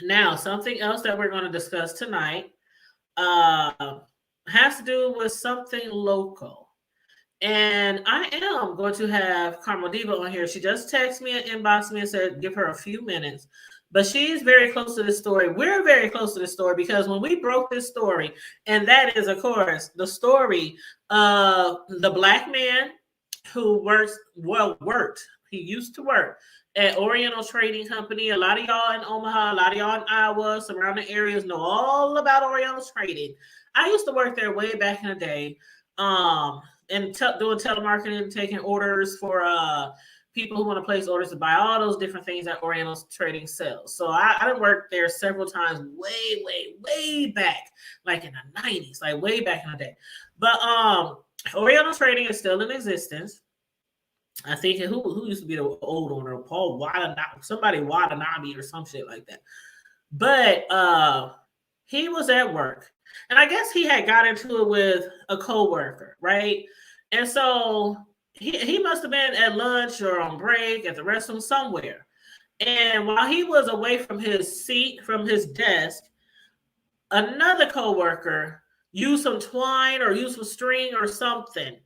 Now, something else that we're going to discuss tonight uh, has to do with something local. And I am going to have Carmel Diva on here. She just texted me and inboxed me and said, give her a few minutes. But she is very close to this story. We're very close to this story because when we broke this story, and that is, of course, the story of the black man who worked. He used to work at Oriental Trading Company. A lot of y'all in Omaha, a lot of y'all in Iowa, surrounding areas know all about Oriental Trading. I used to work there way back in the day. And doing telemarketing, taking orders for people who want to place orders to buy all those different things that Oriental Trading sells. So I done worked there several times, way back, like in the 90s, like way back in the day. But Oriental Trading is still in existence. I think who used to be the old owner, Paul Watanabe, somebody Watanabe or some shit like that. But he was at work. And I guess he had got into it with a coworker, right? And so he must have been at lunch or on break at the restroom somewhere. And while he was away from his seat, from his desk, another coworker used some twine or used some string or something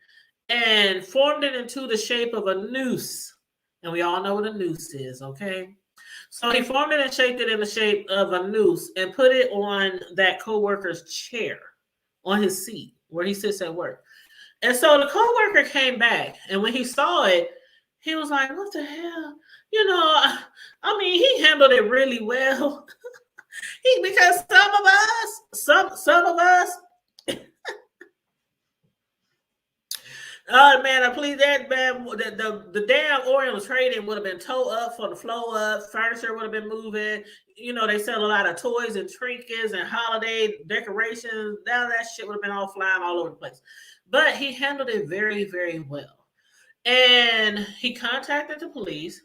and formed it into the shape of a noose. And we all know what a noose is, okay? So he formed it and shaped it in the shape of a noose and put it on that coworker's chair on his seat where he sits at work. And so the coworker came back, and when he saw it, he was like, "What the hell?" You know, I mean, he handled it really well. Because some of us, oh man, please that man, the damn Oriental Trading would have been towed up for the flow up, furniture would have been moving. You know, they sell a lot of toys and trinkets and holiday decorations. Now that shit would have been all flying all over the place. But he handled it very well. And he contacted the police.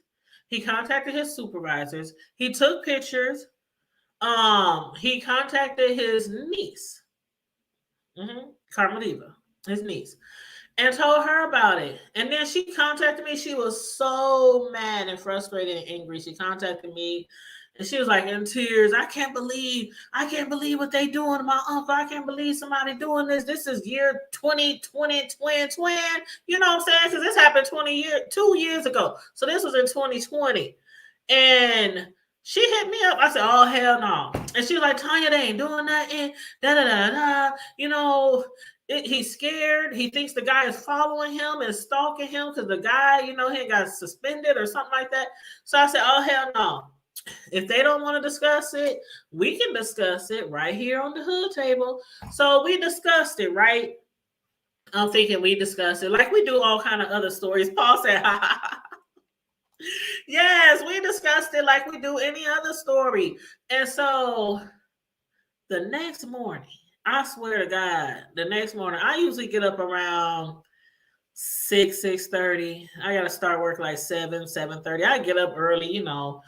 He contacted his supervisors. He took pictures. He contacted his niece, Carmelita, his niece, and told her about it. And then she contacted me. She was so mad and frustrated and angry. She contacted me and she was like in tears. I can't believe what they doing to my uncle. I can't believe somebody doing this. This is year 2020, twin. You know what I'm saying? Because this happened 2 years ago. So this was in 2020. And she hit me up. I said, "Oh hell no!" And she was like, "Tanya, they ain't doing nothing. Da da da da. You know, he's scared. He thinks the guy is following him and stalking him because the guy, you know, he got suspended or something like that." So I said, "Oh hell no! If they don't want to discuss it, we can discuss it right here on the hood table." So we discussed it, right? I'm thinking we discussed it like we do all kind of other stories. Paul said, "Ha ha ha." Yes, we discussed it like we do any other story. And so the next morning, I swear to God, the next morning, I usually get up around 6:30. I gotta start work like 7:30. I get up early, you know,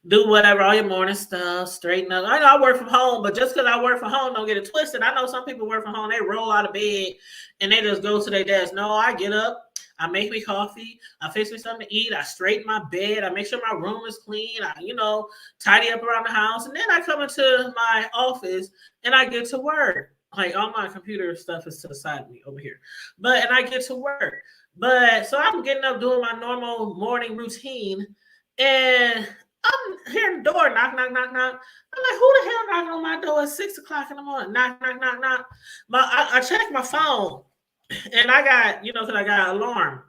do whatever, all your morning stuff, straighten up. I know I work from home, but just because I work from home, don't get it twisted. I know some people work from home, they roll out of bed and they just go to their desk. No, I get up, I make me coffee, I fix me something to eat, I straighten my bed, I make sure my room is clean, I, you know, tidy up around the house, and then I come into my office and I get to work. Like all my computer stuff is to the side of me over here. And I get to work. But so I'm getting up doing my normal morning routine and I'm hearing the door knock. I'm like, who the hell knocking on my door at 6 o'clock in the morning? Knock. I checked my phone and I got, you know, because I got an alarm,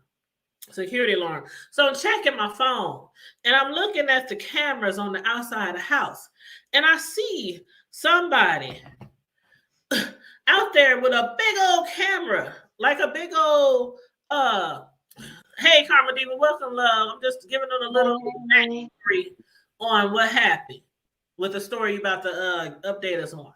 security alarm. So I'm checking my phone and I'm looking at the cameras on the outside of the house and I see somebody out there with a big old camera, like a big old hey Karma Diva, welcome love. I'm just giving them a little backstory on what happened with the story you about to update us on.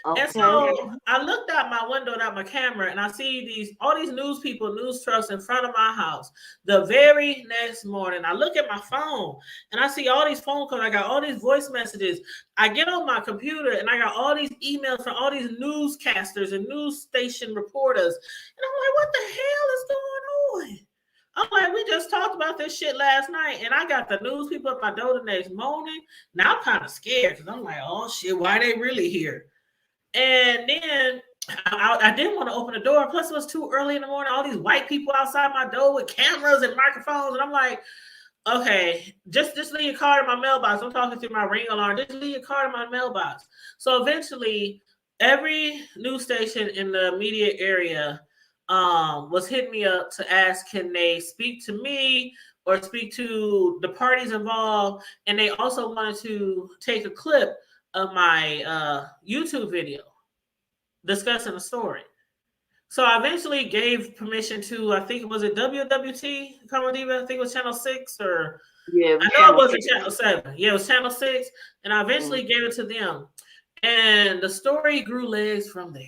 Okay. And so I looked out my window and out my camera and I see all these news people, news trucks in front of my house. The very next morning, I look at my phone and I see all these phone calls. I got all these voice messages. I get on my computer and I got all these emails from all these newscasters and news station reporters. And I'm like, what the hell is going on? I'm like, we just talked about this shit last night, and I got the news people at my door the next morning. Now I'm kind of scared because I'm like, oh shit, why they really here? And then I didn't want to open the door. Plus, it was too early in the morning. All these white people outside my door with cameras and microphones, and I'm like, okay, just leave your card in my mailbox. I'm talking through my ring alarm. Just leave your card in my mailbox. So eventually, every news station in the immediate area was hitting me up to ask, can they speak to me or speak to the parties involved? And they also wanted to take a clip of my YouTube video discussing the story. So I eventually gave permission to, I think it was it WWT Comedy, I think it was Channel 6, or Yeah, it I was know it Channel wasn't 6. Channel 7. Yeah, it was Channel 6. And I eventually gave it to them. And the story grew legs from there.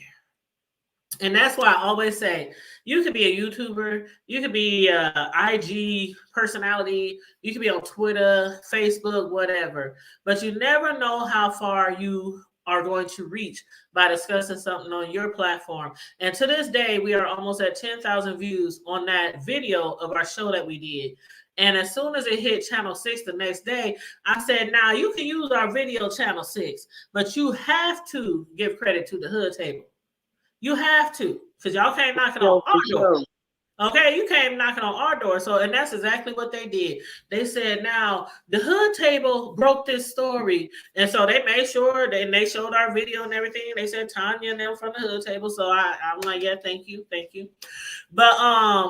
And that's why I always say you could be a YouTuber, you could be a IG personality, you could be on Twitter, Facebook, whatever, but you never know how far you are going to reach by discussing something on your platform. And to this day, we are almost at 10,000 views on that video of our show that we did. And as soon as it hit Channel 6 the next day, I said, now you can use our video Channel 6, but you have to give credit to the Hood Table. You have to, because y'all came knocking on So our for door. sure. Okay, you came knocking on our door. So, and that's exactly what they did. They said, now the Hood Table broke this story. And so they made sure that, and they showed our video and everything. They said Tanya and them from the Hood Table. So I'm like, yeah, thank you, thank you. But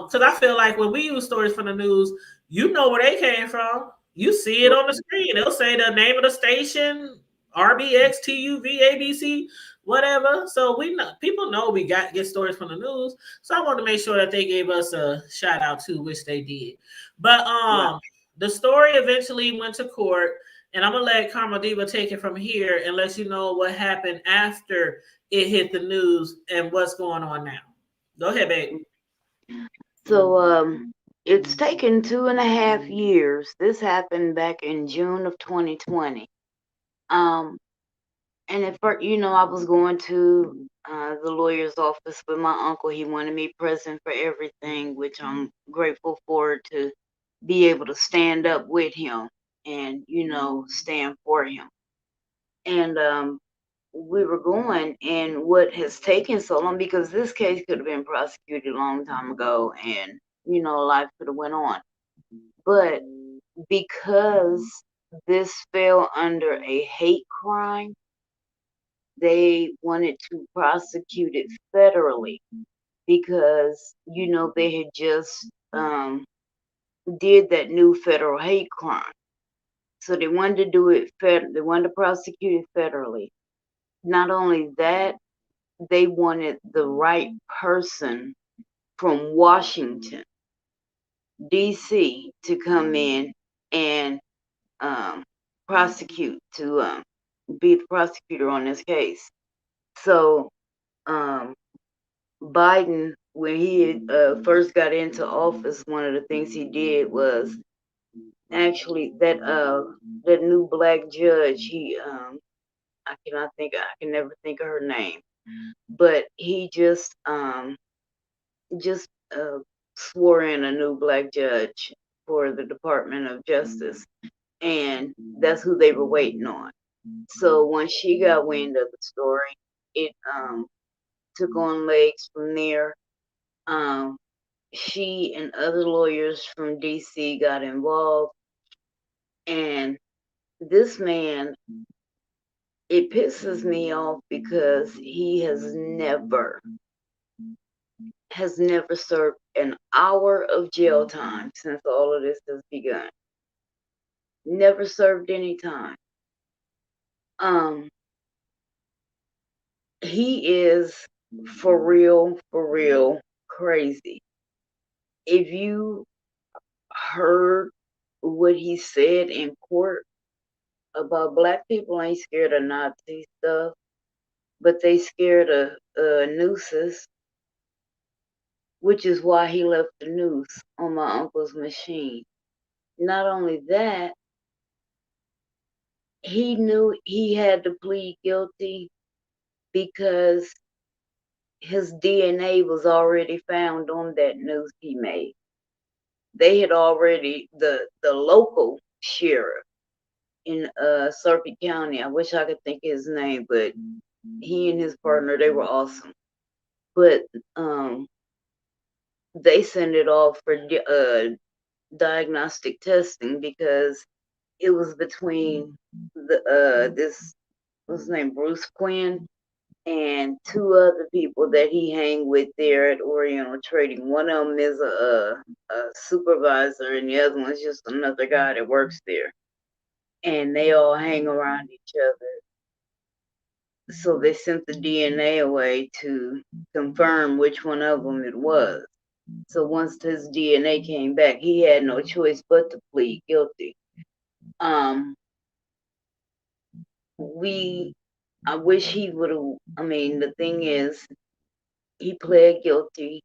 because I feel like when we use stories from the news, you know where they came from. You see it on the screen. They'll say the name of the station, RBXTUV whatever. So we know, people know we got get stories from the news. So I want to make sure that they gave us a shout out too, which they did. But Right. the story eventually went to court, and I'm gonna let Karma Diva take it from here and let you know what happened after it hit the news and what's going on now. Go ahead, babe. So it's taken 2.5 years. This happened back in June of 2020. Um, and at first, I was going to the lawyer's office with my uncle. He wanted me present for everything, which I'm grateful for, to be able to stand up with him and, stand for him. And we were going, and what has taken so long, because this case could have been prosecuted a long time ago, and life could have went on, but because this fell under a hate crime, they wanted to prosecute it federally, because they had just did that new federal hate crime, so they wanted to do it they wanted to prosecute it federally. Not only that, they wanted the right person from Washington, D.C., to come in and prosecute, to be the prosecutor on this case. So Biden, when he first got into office, one of the things he did was actually that new black judge. I can never think of her name, but he just swore in a new black judge for the Department of Justice, and that's who they were waiting on. So once she got wind of the story, it took on legs from there. Um, she and other lawyers from DC got involved, and this man, it pisses me off because he has never served an hour of jail time since all of this has begun. Never served any time. Um, he is for real crazy. If you heard what he said in court about black people ain't scared of Nazi stuff, but they scared of nooses, which is why he left the noose on my uncle's machine. Not only that, he knew he had to plead guilty because his DNA was already found on that noose he made. they had already the local sheriff in Sarpy County. I wish I could think of his name, but he and his partner, they were awesome. But they sent it off for diagnostic testing because it was between this what's his name, Bruce Quinn, and two other people that he hang with there at Oriental Trading. One of them is a supervisor, and the other one's just another guy that works there. And they all hang around each other. So they sent the DNA away to confirm which one of them it was. So once his DNA came back, he had no choice but to plead guilty. I wish he would have. I mean, the thing is, he pled guilty.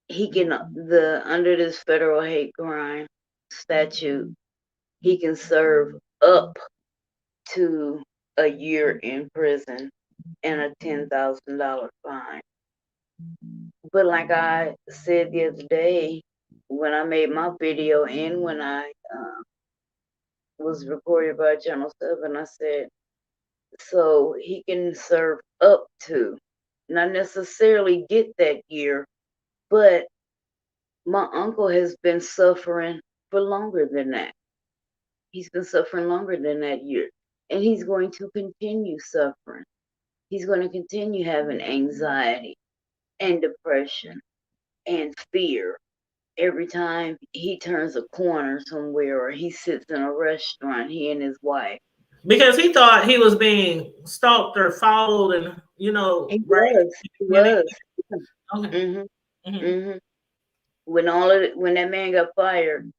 He can under this federal hate crime statute, he can serve up to a year in prison and a $10,000 fine. But like I said the other day, when I made my video and when I was recorded by Channel 7, I said, so he can serve up to, not necessarily get that year, but my uncle has been suffering for longer than that. He's been suffering longer than that year. And he's going to continue suffering. He's going to continue having anxiety and depression and fear every time he turns a corner somewhere or he sits in a restaurant, he and his wife. Because he thought he was being stalked or followed, and He right? was. He was. Okay. When that man got fired,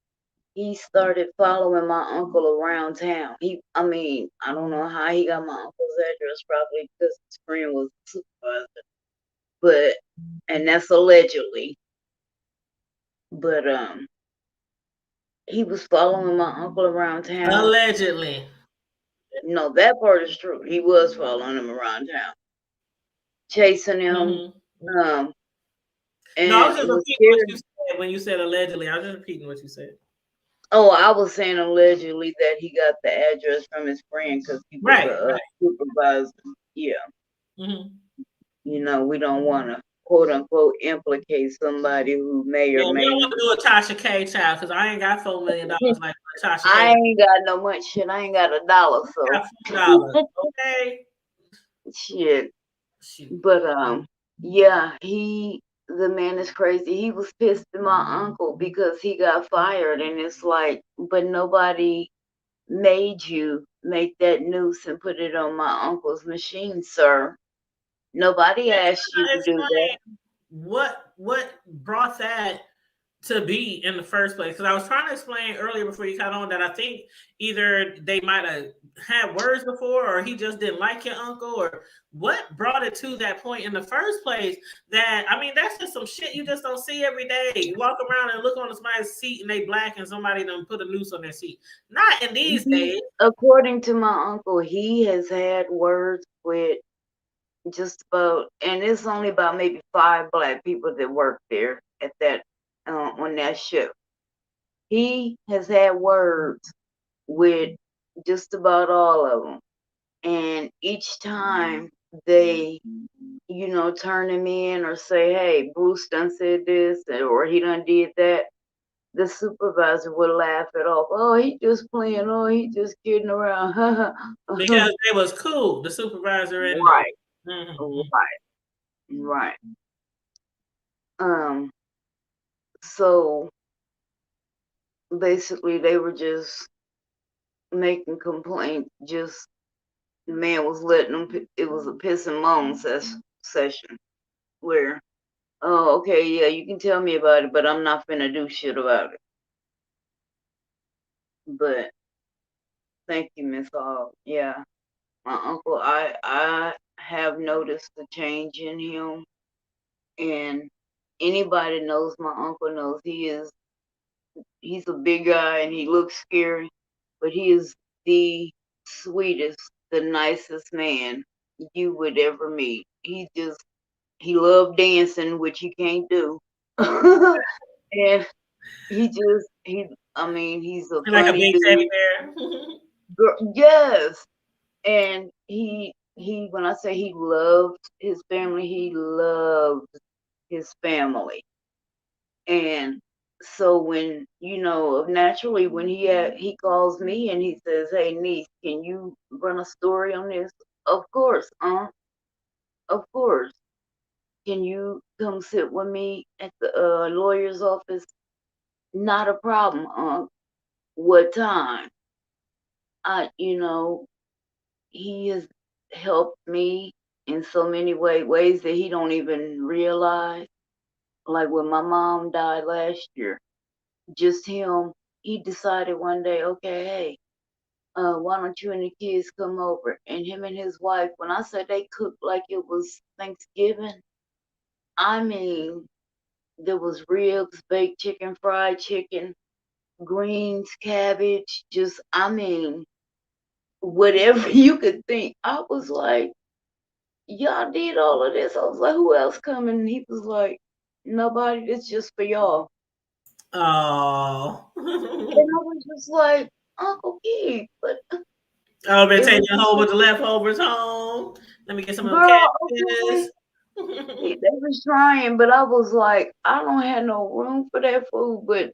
he started following my uncle around town. I don't know how he got my uncle's address, probably because his friend was a supervisor. And that's allegedly. But he was following my uncle around town. Allegedly. No, that part is true. He was following him around town, chasing him. And no, I was just repeating what you said when you said allegedly. I was just repeating what you said. Oh, I was saying allegedly that he got the address from his friend because he was a supervisor. Yeah. You know, we don't want to quote unquote implicate somebody who may or may not. We don't want to do a Tasha K child because I ain't got $4 million like Tasha K. I ain't got no much shit. I ain't got $1, so. I got $4. Okay. Shit. But yeah, the man is crazy. He was pissed at my uncle because he got fired, and it's like, but nobody made you make that noose and put it on my uncle's machine, sir. Nobody asked you to do that. What brought that to be in the first place? Because I was trying to explain earlier before you got on that I think either they might have had words before, or he just didn't like your uncle, or what brought it to that point in the first place. That, I mean, that's just some shit you just don't see every day. You walk around and look on somebody's seat and they black and somebody done put a noose on their seat. Not in these days. According to my uncle, he has had words with just about, and it's only about maybe 5 black people that work there at that on that ship. He has had words with just about all of them, and each time they, turn him in or say, "Hey, Bruce done said this," or "He done did that," the supervisor would laugh it off. "Oh, he just playing. Oh, he just kidding around." Because they was cool, the supervisor and right. Mm-hmm. Right. So basically they were just making complaints. Just the man was letting them. It was a piss and moan session where, "Oh, okay, yeah, you can tell me about it, but I'm not finna do shit about it." But thank you, Miss Hall. Yeah, my uncle, I have noticed the change in him, and anybody knows my uncle knows he's a big guy and he looks scary, but he is the sweetest, the nicest man you would ever meet. He loved dancing, which you can't do. And I mean, he's a Like a funny big teddy dude. bear. Yes. And when I say he loved his family, he loved his family. And so when, naturally when he calls me and he says, "Hey niece, can you run a story on this?" Of course, of course. Can you come sit with me at the lawyer's office? Not a problem, What time? I, you know, he has helped me in so many ways that he don't even realize. Like when my mom died last year, just him, he decided one day, okay, hey, why don't you and the kids come over? And him and his wife, when I said they cooked like it was Thanksgiving, I mean, there was ribs, baked chicken, fried chicken, greens, cabbage, just, I mean, whatever you could think. I was like, y'all did all of this. I was like, who else coming? And he was like, nobody, this just for y'all. Oh. And I was just like, Uncle Keith, but I've been it was taking a just whole bunch like, of leftovers home. Let me get some of them girl, okay. cabbages. They was trying, but I was like, I don't have no room for that food. But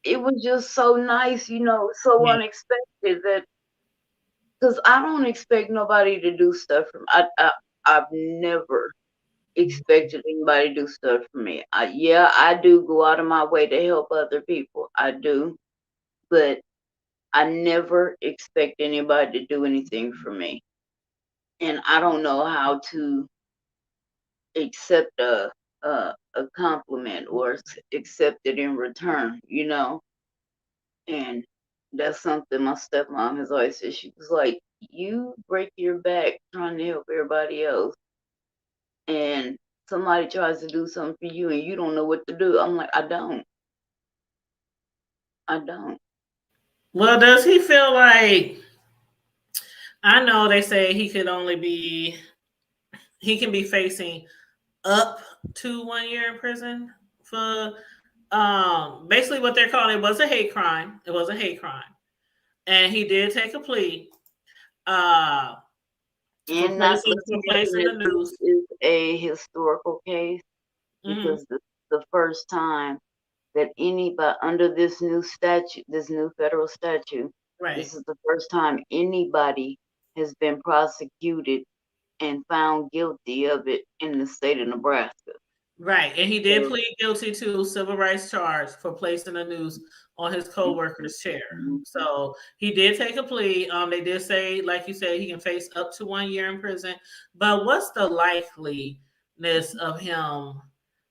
it was just so nice, so Yeah. unexpected that, because I don't expect nobody to do stuff for me. I've never expected anybody to do stuff for me. Yeah, I do go out of my way to help other people. I do, but I never expect anybody to do anything for me. And I don't know how to accept a compliment or accept it in return. And that's something my stepmom has always said. She was like, you break your back trying to help everybody else, and somebody tries to do something for you and you don't know what to do. I'm like, I don't. Well, does he feel like, I know they say he can be facing up to 1 year in prison for basically what they're calling, it was a hate crime. It was a hate crime. And he did take a plea uh for And not placing let's for mention placing that the this news. is a historical case, Hmm. because this is the first time that anybody under this new statute, this new federal statute, Right. this is the first time anybody has been prosecuted and found guilty of it in the state of Nebraska. Right. And he did So, plead guilty to civil rights charge for placing the news on his co-worker's chair. mhm. So he did take a plea. They did say, like you said, he can face up to 1 year in prison. But what's the likeliness of him?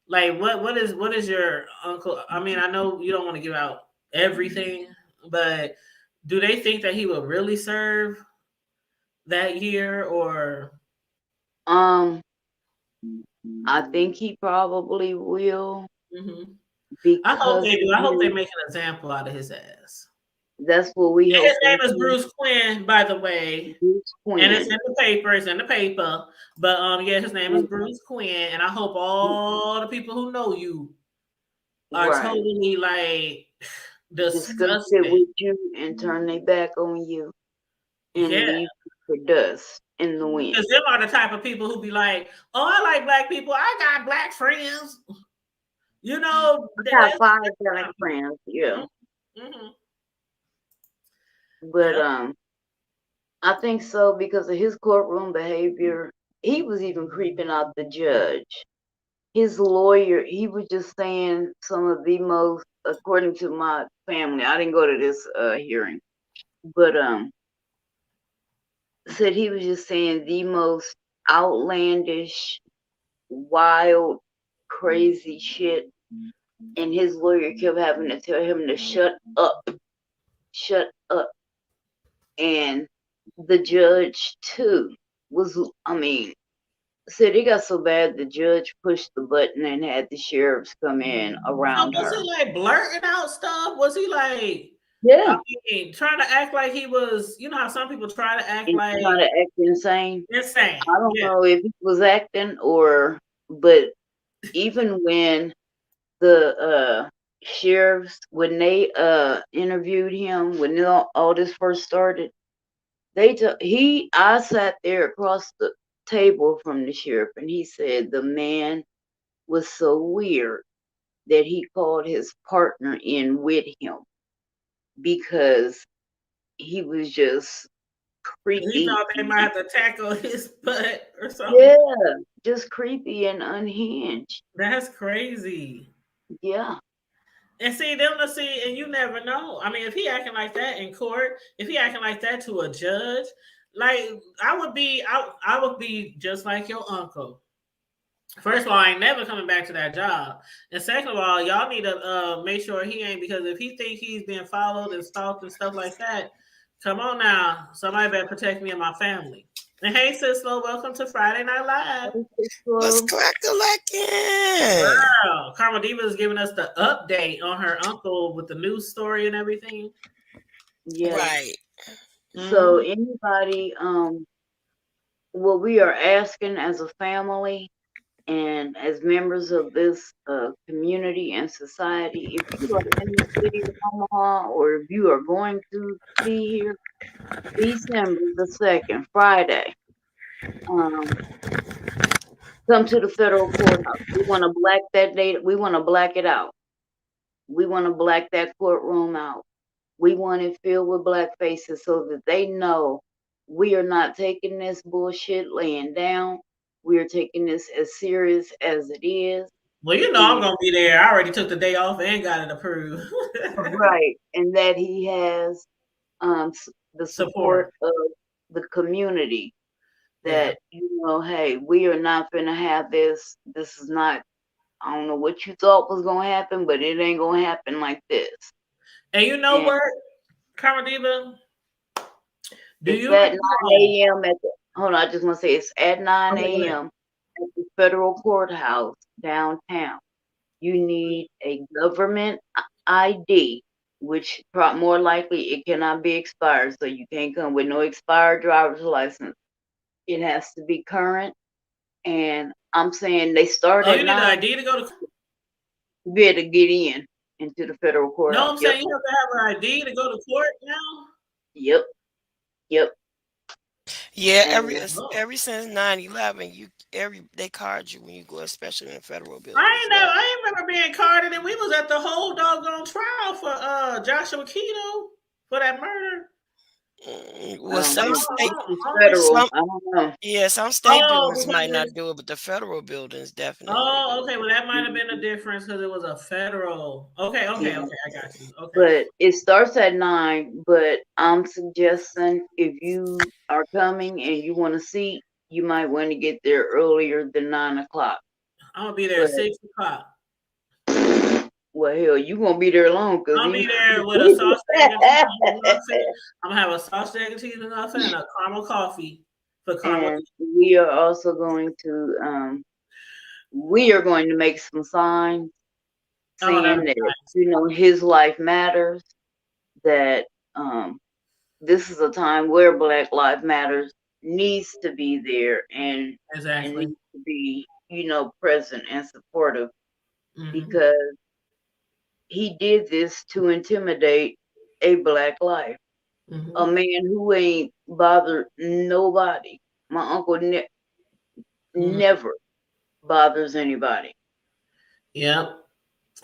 Like what is your uncle? I mean, I know you don't want to give out everything, but do they think that he will really serve that year or um, I think he probably will, Mhm. I hope because they of do. I hope they his, make an example out of his ass. that's what we And his hoping name is too. Bruce Quinn, by the way. Bruce And it's Quinn. in the paper. It's in the paper. But yeah, his name is And Bruce Quinn. And I hope all the people who know you are right. totally like Discuss it disgusted. with you and turn their back on you and Yeah. leave you for dust in the Because wind. them are the type of people who be like, oh, I like black people. I got black friends. You know, I that, got that's five that's the black kind of people. friends, yeah. Mm-hmm. But Yep. I think so because of his courtroom behavior. He was even creeping out the judge. His lawyer, he was just saying some of the most, according to my family. I didn't go to this hearing, but said he was just saying the most outlandish, wild, crazy shit, and his lawyer kept having to tell him to shut up. And the judge too was, I mean, said it got so bad the judge pushed the button and had the sheriffs come in So around was her. he like blurting out stuff? Was he like, I Yeah, mean, trying to act like he was, you know how some people try to act and like trying to act insane. insane. I don't Yeah. know if he was acting or, but even when the sheriffs, when they interviewed him, when all this first started, I sat there across the table from the sheriff, and he said the man was so weird that he called his partner in with him because he was just He creepy. thought they might have to tackle his butt or something. Yeah, just creepy and unhinged. That's crazy. Yeah. And see, them to see, and you never know. I mean, if he acting like that in court, if he acting like that to a judge, like I would be just like your uncle. First of all, I ain't never coming back to that job. And second of all, y'all need to make sure he ain't, because if he think he's being followed and stalked and stuff like that, come on now, somebody better protect me and my family. And hey, Sislo, welcome to Friday Night Live. What's Well, crackalacking? Girl, Karma Diva is giving us the update on her uncle with the news story and everything. yeah. Right. So Mm-hmm. anybody, what we are asking as a family and as members of this community and society, if you are in the city of Omaha or if you are going to be here, December the 2nd, Friday, um, come to the federal courthouse. We want to black that date. We want to black it out. We want to black that courtroom out. We want it filled with black faces so that they know we are not taking this bullshit laying down. We are taking this as serious as it is. Well, you know I'm And gonna be there. I already took the day off and got it approved. right, and that he has the support Support. of the community. Yeah. That hey, we are not gonna have this. This is not. I don't know what you thought was gonna happen, but it ain't gonna happen like this. And you know And what, Karma Diva? Do it's you at 9 know? a.m. at the. Hold on, I just want to say it's at 9 Okay, a.m. at the federal courthouse downtown. You need a government ID, which more likely it cannot be expired, so you can't come with no expired driver's license. It has to be current, and I'm saying they start oh, at you need an 9. ID to go to. You better get in into the federal No, courthouse. I'm Yep, saying you have to have an ID to go to court now. yep, yep. Yeah, every And Oh, every since 9/11, they card you when you go, especially in the federal I buildings. ain't know. Yep. I ain't remember being carded, and we was at the whole doggone trial for Joshua Keto for that murder. Well, some state, this is Only. federal. some I don't know. yeah, some state Oh, buildings because might not it's. do it, but the federal buildings definitely Oh, do. okay. Well, that might have been a Mhm. difference because it was a federal. Okay, okay, Yeah. okay. I got you. Okay. But it starts at 9. But I'm suggesting if you are coming and you want to see, you might want to get there earlier than 9 o'clock. I'm gonna be there But at 6 o'clock. well, hell, you gonna be there long because I'll you. be there with a sausage, egg, and cheese muffin. I'm gonna have a sausage, egg, and cheese muffin and a caramel coffee for caramel. And we are also going to we are going to make some signs Oh, that'd saying be that nice. his life matters. That this is a time where Black Lives Matters needs to be there and Exactly. needs to be present and supportive Mm-hmm. because he did this to intimidate a black life, a Mm-hmm. man who ain't bothered nobody. My uncle Mm-hmm. never bothers anybody. Yep.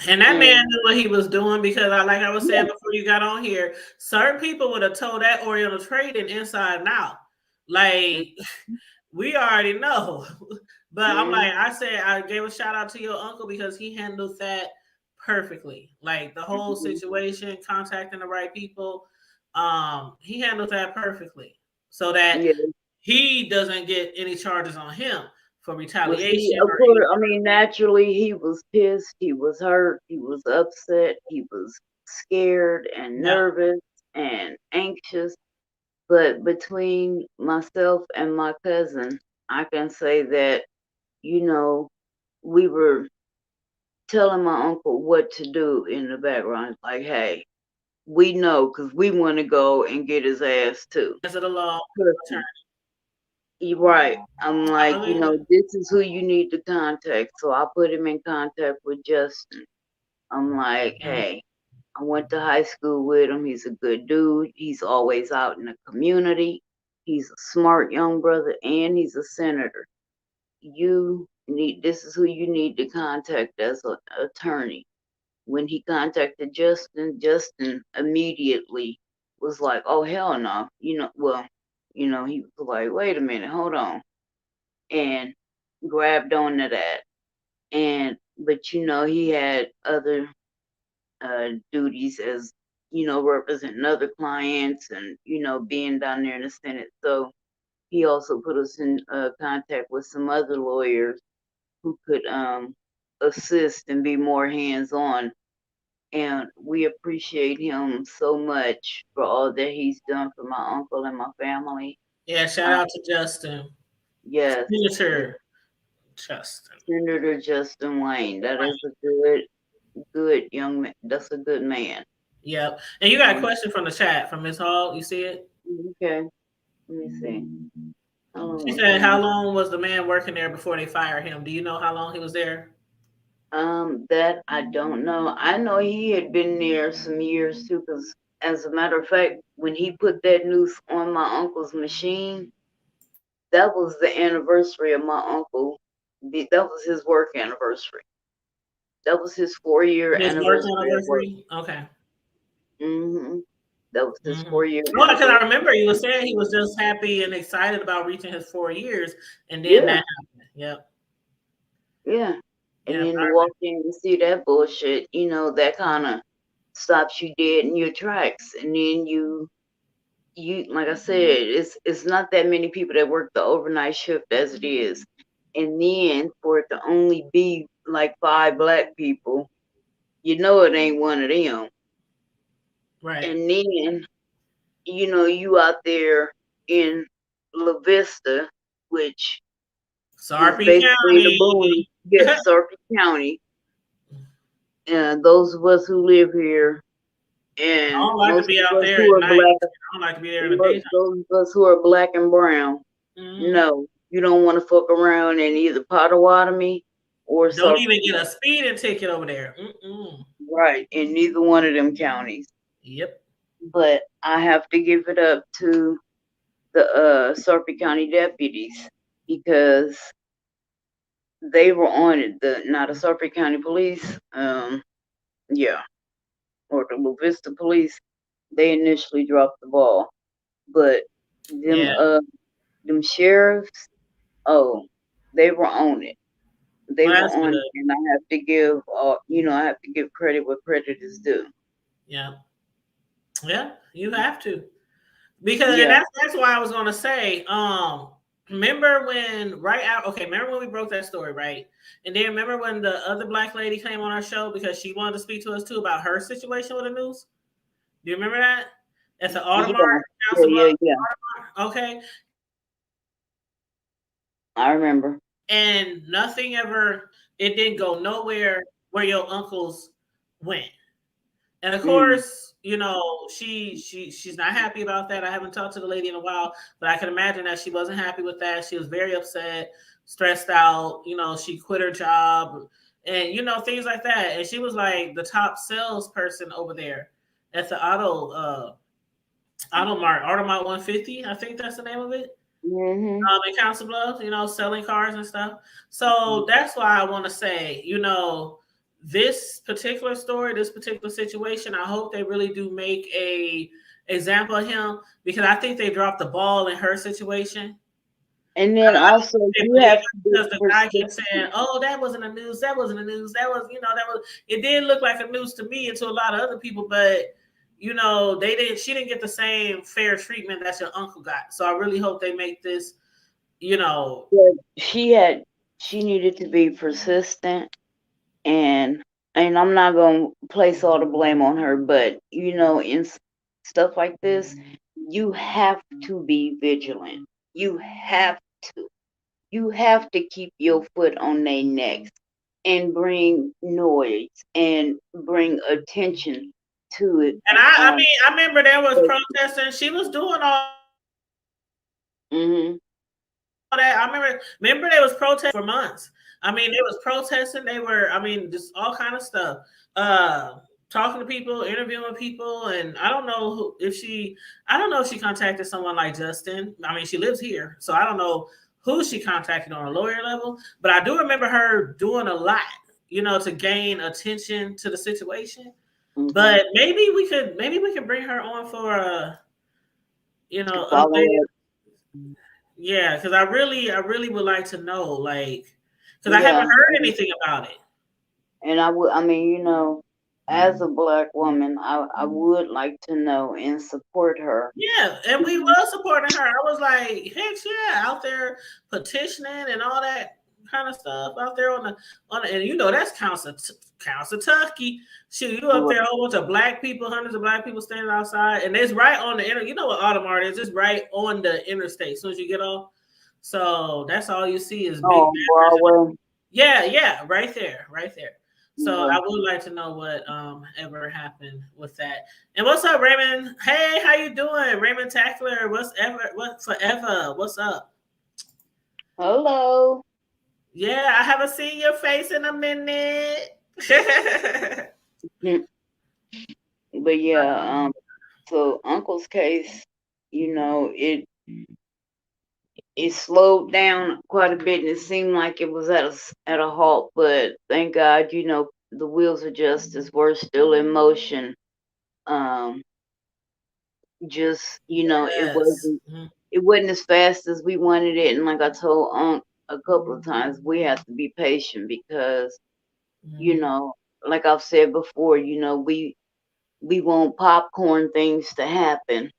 And that man And knew what he was doing because, like I was saying yeah, before you got on here, certain people would have told that Oriental trading inside and out. Like we already know. But I'm mm-hmm, like, I said, I gave a shout out to your uncle because he handled that perfectly. Like the whole mm-hmm, situation, contacting the right people, he handled that perfectly, so that yeah. he doesn't get any charges on him for Well, see, retaliation of or course, anything. I mean, naturally, he was pissed, he was hurt, he was upset, he was scared and Yeah, nervous and anxious. But between myself and my cousin, I can say that, you know, we were telling my uncle what to do in the background. Like, hey, we know because we want to go and get his ass too. as of the law Trust attorney. me. You're right. I'm I like, believe it. this is who you need to contact. So I put him in contact with Justin. I'm like, Mm. hey, I went to high school with him. He's a good dude. He's always out in the community. He's a smart young brother, and he's a senator. This is who you need to contact as an attorney. When he contacted Justin immediately was like, oh, hell no. He was like, wait a minute, hold on. And grabbed onto that. But he had other duties as, representing other clients and, being down there in the Senate. So he also put us in contact with some other lawyers who could assist and be more hands-on. And we appreciate him so much for all that he's done for my uncle and my family. Yeah, shout out to Justin. Yes, Senator Justin. Senator Justin Wayne. That is a good young man. That's a good man. Yep. And you got a question from the chat from Ms. Hall. You see it? Okay. Let me see. She said, how long was the man working there before they fired him? Do you know how long he was there? That I don't know. I know he had been there some years too, because as a matter of fact, when he put that noose on my uncle's machine, that was the anniversary of my uncle. That was his work anniversary. That was his 4-year His work anniversary at work. anniversary? Okay. That was his 4-year Well, because I anniversary. remember you were saying he was just happy and excited about reaching his 4 years, and then Yeah, that happened. Yep. yeah. And Yeah. then to walk in and see that bullshit, that kind of stops you dead in your tracks. And then you like I said, it's not that many people that work the overnight shift as it is. And then for it to only be like 5 black people, it ain't one of them. Right. And then, you out there in La Vista, which is Sarpy basically the County. boonies. Yes, Sarpy County. Those of us who live here, I and don't like to most be of out us there who at are night. black, I don't like to be there in the daytime. those of us who are black and brown, no, you don't want to fuck around in either Potawatomi or Don't Sarpy even get a County. speeding ticket over there. Right, in neither one of them counties. Yep. But I have to give it up to the Sarpy County deputies, because they were on it. Not the Sarpy County Police, yeah, or the La Vista Police. They initially dropped the ball, but them sheriffs, oh, they were on it. They Well, were that's on good. it, and I have to give credit where credit is due. Yeah. Yeah, you have to. Because and Yeah. that's why I was gonna say, remember when we broke that story, right? And then remember when the other black lady came on our show because she wanted to speak to us too about her situation with the news? Do you remember that? At the Audemars, Council Bluffs? Yeah. Okay. I remember. And it didn't go nowhere where your uncles went. And of course, she's not happy about that. I haven't talked to the lady in a while, but I can imagine that she wasn't happy with that. She was very upset, stressed out. She quit her job and things like that. And she was like the top salesperson over there at the Automart 150. I think that's the name of it. In Council Bluffs, selling cars and stuff. So that's why I want to say, this particular story, this particular situation, I hope they really do make a example of him, because I think they dropped the ball in her situation. And then also you have to because the guy kept saying, "Oh, that wasn't a news. That wasn't a news. That was, it did look like a news to me and to a lot of other people, but she didn't get the same fair treatment that your uncle got. So I really hope they make this, she needed to be persistent, and I'm not going to place all the blame on her, but in stuff like this, you have to be vigilant. You have to keep your foot on their necks and bring noise and bring attention to it. And I remember there was protesting. She was doing all. that. I remember they was protesting for months. I mean, they was protesting. They were, I mean, just all kind of stuff. Uh, Talking to people, interviewing people, and I don't know I don't know if she contacted someone like Justin. I mean, she lives here, so I don't know who she contacted on a lawyer level, but I do remember her doing a lot, to gain attention to the situation. Mhm. But maybe we could bring her on for a Follow update. up. Yeah, because I really would like to know, like, because I haven't Yeah, heard anything about it. and I mean, as a Black woman, I would like to know and support her. Yeah, and we Mhm. was supporting her. I was like, heck yeah, out there petitioning and all that kind of stuff out there and that's Kentucky. Shoot, you up there, a whole bunch of Black people, hundreds of Black people standing outside, and it's right on the inter. You know what Audemars is? It's right on the interstate. As soon as you get off, so that's all you see is big Oh, banners. Broadway. Yeah, right there, right there. So Okay. I would like to know what ever happened with that. And what's up, Raymond? Hey, how you doing, Raymond Tackler? What forever? What's up? Hello. Yeah, I haven't seen your face in a minute. But yeah, so Uncle's case, it slowed down quite a bit, and it seemed like it was at a halt. But thank God, the wheels of justice were still in motion. Um, just Yes. Mhm. it wasn't as fast as we wanted it, and like I told Unc a couple of times, we have to be patient because Mhm. like I've said before, we want popcorn things to happen,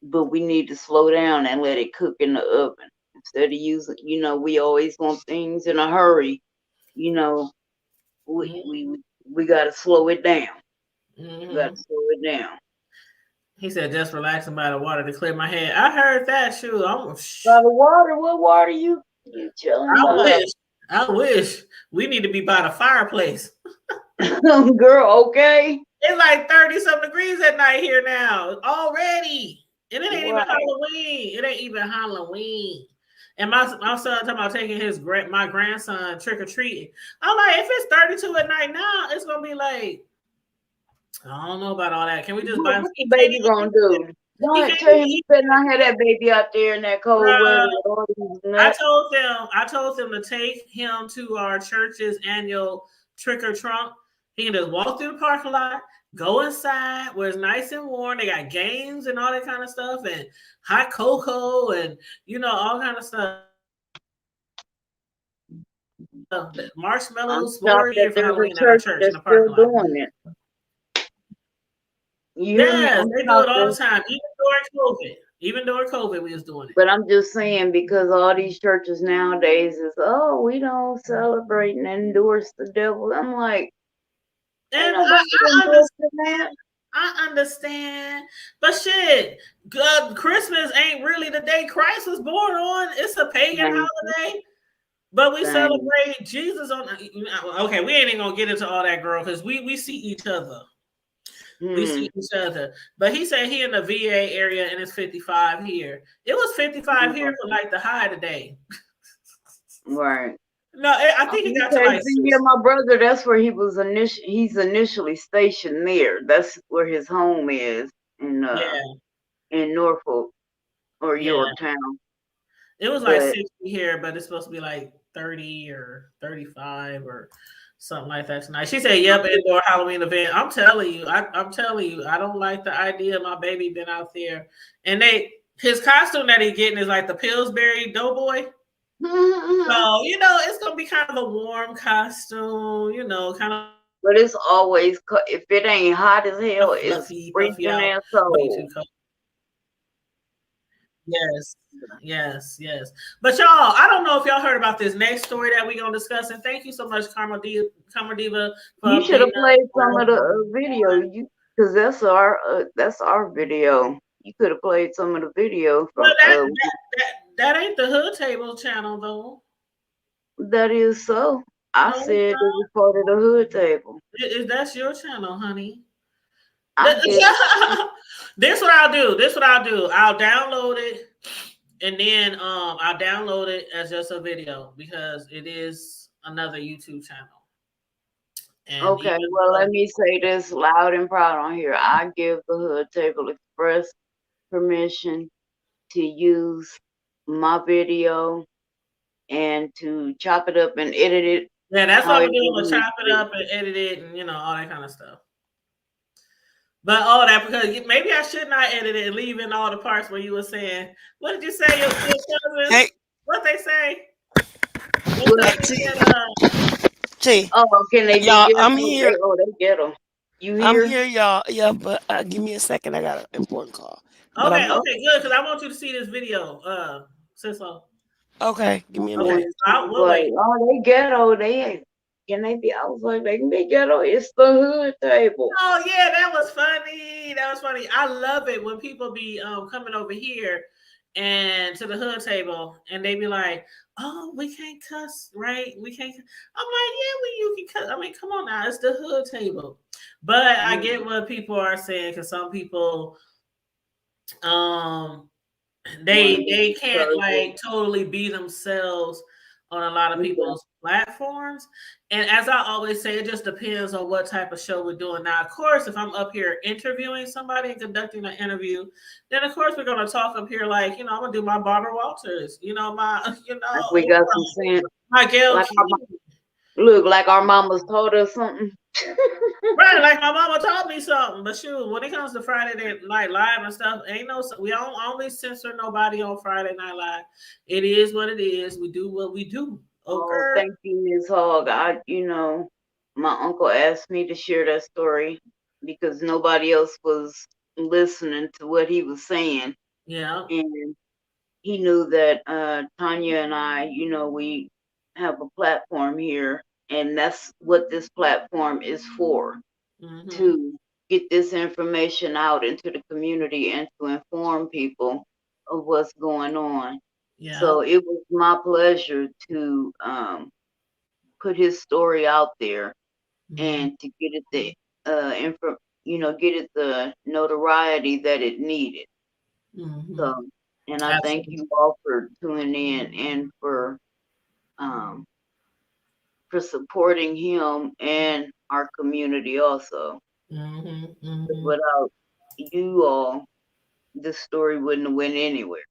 but we need to slow down and let it cook in the oven instead of using. We always want things in a hurry. You know, we Mhm. we we got to slow it down. We got to Mhm. slow it down. He said, "Just relaxing by the water to clear my head." I heard that. Shoot, By the water, what water you chilling I by? wish. I wish we need to be by the fireplace. Girl, okay. It's like 30 some degrees at night here now already. And it ain't even Right. Halloween. It ain't even Halloween. And my son talking about taking my grandson trick or treating. I'm like, if it's 32 at night now, it's gonna be like, I don't know about all that. Can we just buy? What the baby gonna do? He Don't can't tell even him you eat. better not have that baby out there in that cold weather with all these nuts. I told them to take him to our church's annual trick or trunk. He can just walk through the parking lot, go inside where it's nice and warm. They got games and all that kind of stuff, and hot cocoa, and all kind of stuff. I'm Marshmallows, shocked s'mores that here for there's a Halloween at our church church in that's the still parking lot. doing it. You hear me? Yes, I'm they do it shocked all the that, time, even during COVID. Even during COVID, we was doing it. but I'm just saying because all these churches nowadays is we don't celebrate and endorse the devil. I'm like, ain't And nobody I endorsing that. understand. I understand. But shit, Christmas ain't really the day Christ was born on. It's a pagan Same, holiday. But we same. celebrate Jesus on. Okay, we ain't even gonna get into all that, girl, because we see each other. We Hmm. see each other. But he said he in the VA area and it's 55 here. It was 55 here for like the high today. Right. No, I think it got to Okay, like see here, my brother, that's where he's initially stationed there. That's where his home is yeah, in Norfolk or yeah. Yorktown. It was like But 60 here, but it's supposed to be like 30 or 35 or something like that tonight. She said, "Yep, indoor Halloween event." I'm telling you, I'm telling you, I don't like the idea of my baby been out there. And his costume that he's getting is like the Pillsbury Doughboy. So it's gonna be kind of a warm costume. Kind of but it's always if it ain't hot as hell, it's fluffy, puffy freezing out, their way too soul. cold. Yes, yes. But y'all, I don't know if y'all heard about this next story that we're gonna discuss. And thank you so much, Karma Diva, for You should updating have played some of us. the video, because that's our video. You could have played some of the video Well, from that ain't the Hood Table channel though. that is so. I No, said it was part of the hood table. that's your channel, honey. I get it. This what I'll do. I'll download it And then I'll download it as just a video because it is another YouTube channel. And Okay, even well, let though, me say this loud and proud on here. I give the Hood Table Express permission to use my video and to chop it up and edit it yeah, that's what I'm however gonna do. I'm you gonna need chop it to. up and edit it and all that kind of stuff. But all that because maybe I should not edit it and leave in all the parts where you were saying, what did you say? Your cousins? Hey, What they say? They Well, hey, said T, they said, T, oh, can they be y'all, ghetto? I'm here. They ghetto. You I'm here? here, y'all. Yeah, but give me a second. I got an important call. But okay, I'm here. okay, good, because I want you to see this video, Sislo. Okay, give me a Okay, minute. And so she I was will like, wait. oh, they ghetto. Can they be? I was like, they can be ghetto. It's the Hood Table. Oh yeah, that was funny. That was funny. I love it when people be coming over here and to the hood table and they be like, "Oh, we can't cuss, right? We can't." I'm like, "Yeah, you can cuss. I mean, come on now, it's the hood table." But I get what people are saying because some people um Want to they be they can't perfect. like totally be themselves on a lot of Yeah. people's platforms. And as I always say, it just depends on what type of show we're doing. Now, of course, if I'm up here interviewing somebody and conducting an interview, then of course we're gonna talk up here like, I'm gonna do my Barbara Walters, my Like we got some sense. my Gail Like King. look, like our mamas told us something. Right, like my mama taught me something. But shoot, when it comes to Friday Night Live and stuff, ain't no we don't only censor nobody on Friday Night Live. It is what it is. We do what we do. Oh, Okay. thank you, Ms. Hogg. My uncle asked me to share that story because nobody else was listening to what he was saying. Yeah. And he knew that Tanya and I, we have a platform here, and that's what this platform is for, Mm-hmm. to get this information out into the community and to inform people of what's going on. Yeah. So it was my pleasure to put his story out there Mm-hmm. and to get it get it the notoriety that it needed. Mm-hmm. So, and I thank Absolutely. you all for tuning in and um, for supporting him and our community also. Mm-hmm. 'Cause Mm-hmm. without you all, this story wouldn't have went anywhere.